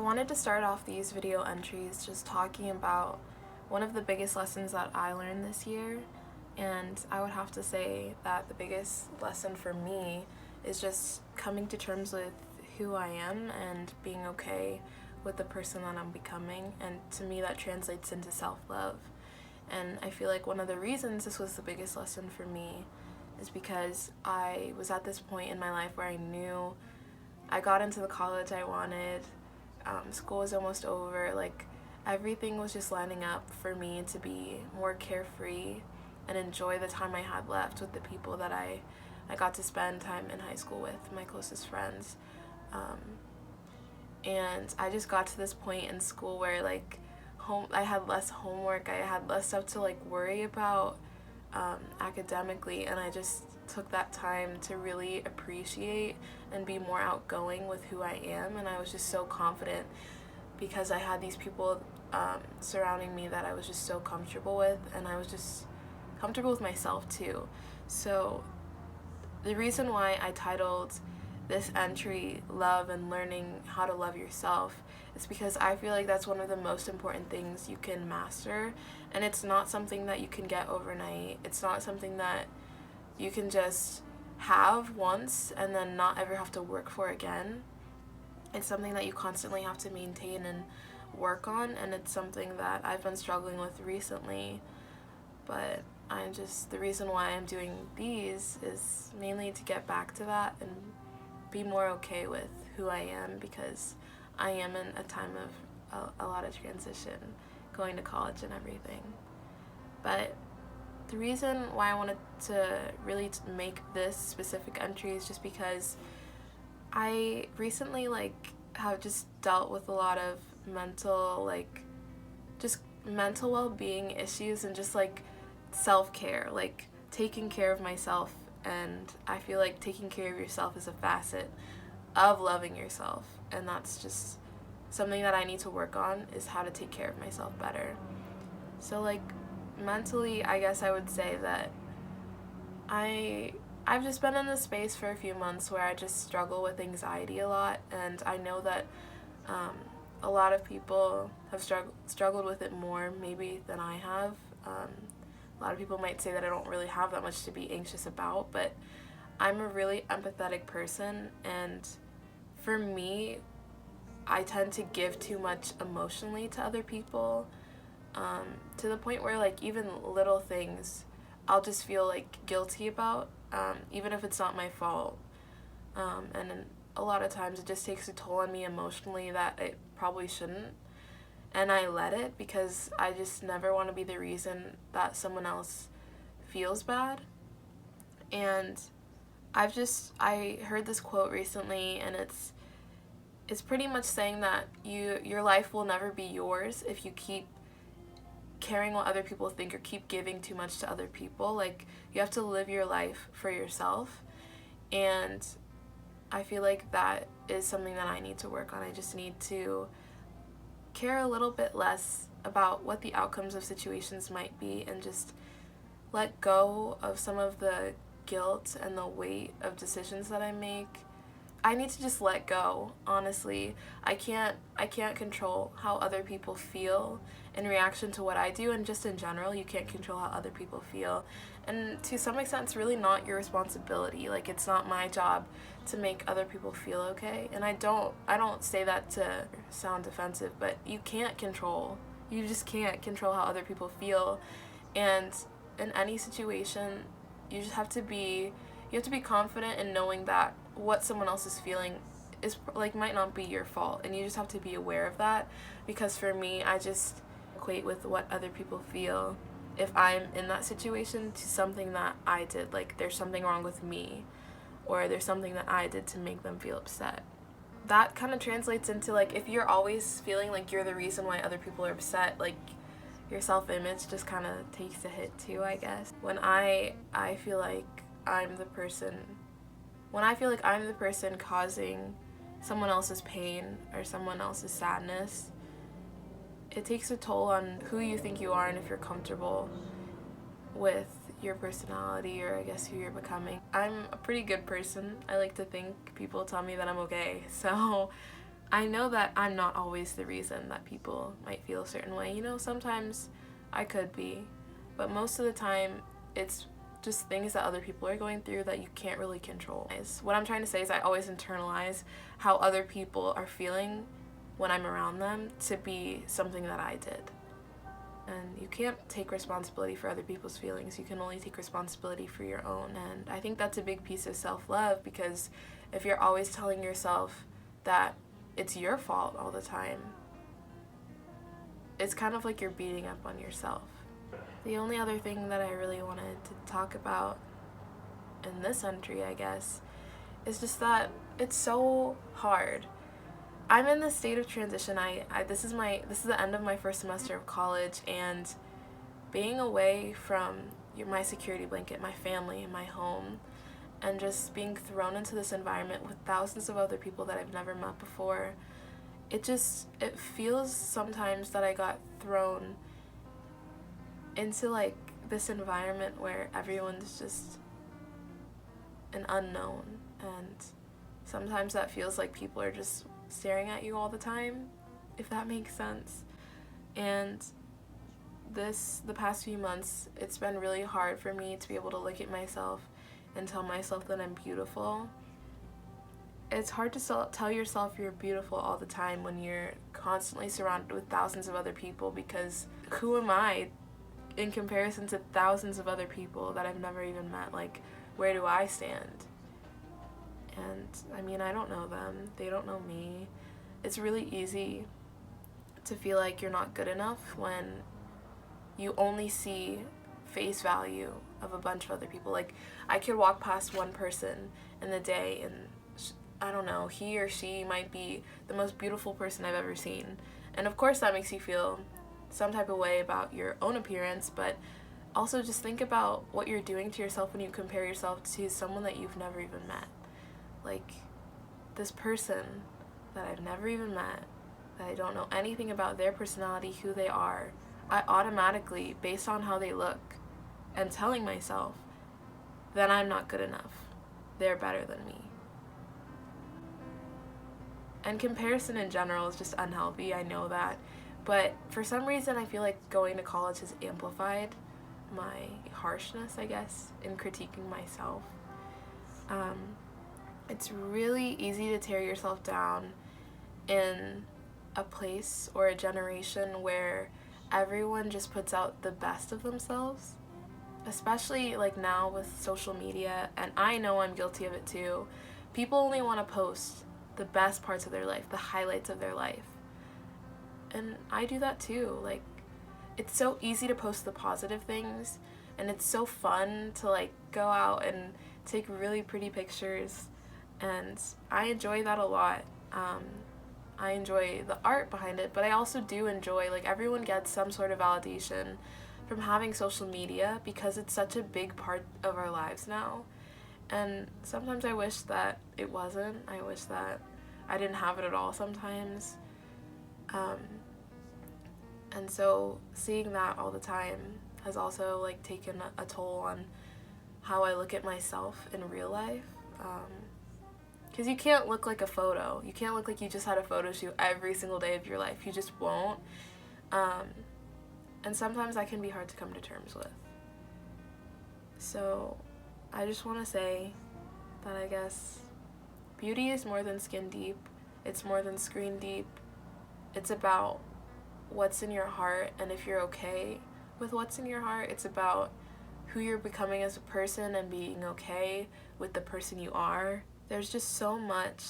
wanted to start off these video entries just talking about one of the biggest lessons that I learned this year, and I would have to say that the biggest lesson for me is just coming to terms with who I am and being okay with the person that I'm becoming, and to me that translates into self-love. And I feel like one of the reasons this was the biggest lesson for me is because I was at this point in my life where I knew I got into the college I wanted, school was almost over, like everything was just lining up for me to be more carefree and enjoy the time I had left with the people that I got to spend time in high school with, my closest friends. And I just got to this point in school where I had less homework, I had less stuff to worry about academically, and I just took that time to really appreciate and be more outgoing with who I am. And I was just so confident because I had these people surrounding me that I was just so comfortable with, and I was just comfortable with myself too. So the reason why I titled this entry Love and Learning How to Love Yourself is because I feel like that's one of the most important things you can master, and it's not something that you can get overnight. It's not something that you can just have once and then not ever have to work for again. It's something that you constantly have to maintain and work on, and it's something that I've been struggling with recently. But the reason why I'm doing these is mainly to get back to that and be more okay with who I am, because I am in a time of a lot of transition, going to college and everything. But the reason why I wanted to really make this specific entry is just because I recently have just dealt with a lot of mental well-being issues, and just self-care, taking care of myself. And I feel like taking care of yourself is a facet of loving yourself, and that's just something that I need to work on, is how to take care of myself better. So mentally, I guess I would say that I've just been in this space for a few months where I just struggle with anxiety a lot, and I know that a lot of people have struggled with it more maybe than I have. A lot of people might say that I don't really have that much to be anxious about, but I'm a really empathetic person, and for me, I tend to give too much emotionally to other people, to the point where even little things I'll just feel guilty about, even if it's not my fault. And a lot of times it just takes a toll on me emotionally that it probably shouldn't. And I let it because I just never want to be the reason that someone else feels bad. And I heard this quote recently, and it's pretty much saying that your life will never be yours if you keep caring what other people think or keep giving too much to other people. You have to live your life for yourself, and I feel like that is something that I need to work on. I just need to care a little bit less about what the outcomes of situations might be, and just let go of some of the guilt and the weight of decisions that I make. I need to just let go, honestly. I can't control how other people feel in reaction to what I do, and just in general, you can't control how other people feel. And to some extent, it's really not your responsibility. It's not my job to make other people feel okay. And I don't say that to sound defensive, but you just can't control how other people feel. And in any situation, you just have to be confident in knowing that what someone else is feeling is might not be your fault, and you just have to be aware of that. Because for me, I just equate with what other people feel if I'm in that situation to something that I did, there's something wrong with me, or there's something that I did to make them feel upset. That kind of translates into if you're always feeling you're the reason why other people are upset, your self-image just kind of takes a hit too, I guess. When I feel like I'm the person causing someone else's pain or someone else's sadness, it takes a toll on who you think you are and if you're comfortable with your personality, or I guess who you're becoming. I'm a pretty good person. I like to think people tell me that I'm okay, so I know that I'm not always the reason that people might feel a certain way. Sometimes I could be, but most of the time it's just things that other people are going through that you can't really control. What I'm trying to say is I always internalize how other people are feeling when I'm around them to be something that I did. And you can't take responsibility for other people's feelings. You can only take responsibility for your own. And I think that's a big piece of self-love, because if you're always telling yourself that it's your fault all the time, it's kind of like you're beating up on yourself. The only other thing that I really wanted to talk about in this entry, I guess, is just that it's so hard. I'm in this state of transition. This is the end of my first semester of college, and being away from my security blanket, my family, my home, and just being thrown into this environment with thousands of other people that I've never met before, it feels sometimes that I got thrown into like this environment where everyone's just an unknown, and sometimes that feels like people are just staring at you all the time, if that makes sense. And the past few months, it's been really hard for me to be able to look at myself and tell myself that I'm beautiful. It's hard to tell yourself you're beautiful all the time when you're constantly surrounded with thousands of other people, because who am I in comparison to thousands of other people that I've never even met? Like, where do I stand? And I mean, I don't know them. They don't know me. It's really easy to feel like you're not good enough when you only see face value of a bunch of other people. Like, I could walk past one person in the day and I don't know, he or she might be the most beautiful person I've ever seen. And of course that makes you feel some type of way about your own appearance, but also just think about what you're doing to yourself when you compare yourself to someone that you've never even met. Like, this person that I've never even met, that I don't know anything about their personality, who they are, I automatically, based on how they look, am telling myself that I'm not good enough. They're better than me. And comparison in general is just unhealthy, I know that. But for some reason, I feel like going to college has amplified my harshness, I guess, in critiquing myself. It's really easy to tear yourself down in a place or a generation where everyone just puts out the best of themselves, especially like now with social media, and I know I'm guilty of it too. People only want to post the best parts of their life, the highlights of their life. And I do that too. Like, it's so easy to post the positive things, and it's so fun to like go out and take really pretty pictures, and I enjoy that a lot. I enjoy the art behind it, but I also do enjoy, like, everyone gets some sort of validation from having social media because it's such a big part of our lives now. And sometimes I wish that it wasn't. I wish that I didn't have it at all sometimes. And so seeing that all the time has also like taken a toll on how I look at myself in real life. Because you can't look like a photo. You can't look like you just had a photo shoot every single day of your life. You just won't. And sometimes that can be hard to come to terms with. So I just want to say that I guess beauty is more than skin deep. It's more than screen deep. It's about what's in your heart, and if you're okay with what's in your heart, it's about who you're becoming as a person and being okay with the person you are. There's just so much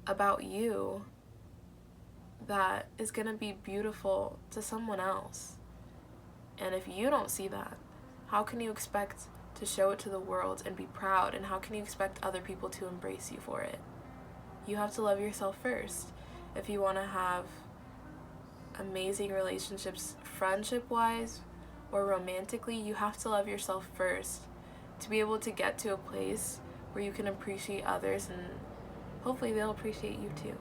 about you that is going to be beautiful to someone else. And if you don't see that, how can you expect to show it to the world and be proud? And how can you expect other people to embrace you for it? You have to love yourself first. If you want to have amazing relationships, friendship-wise or romantically, you have to love yourself first to be able to get to a place where you can appreciate others, and hopefully they'll appreciate you too.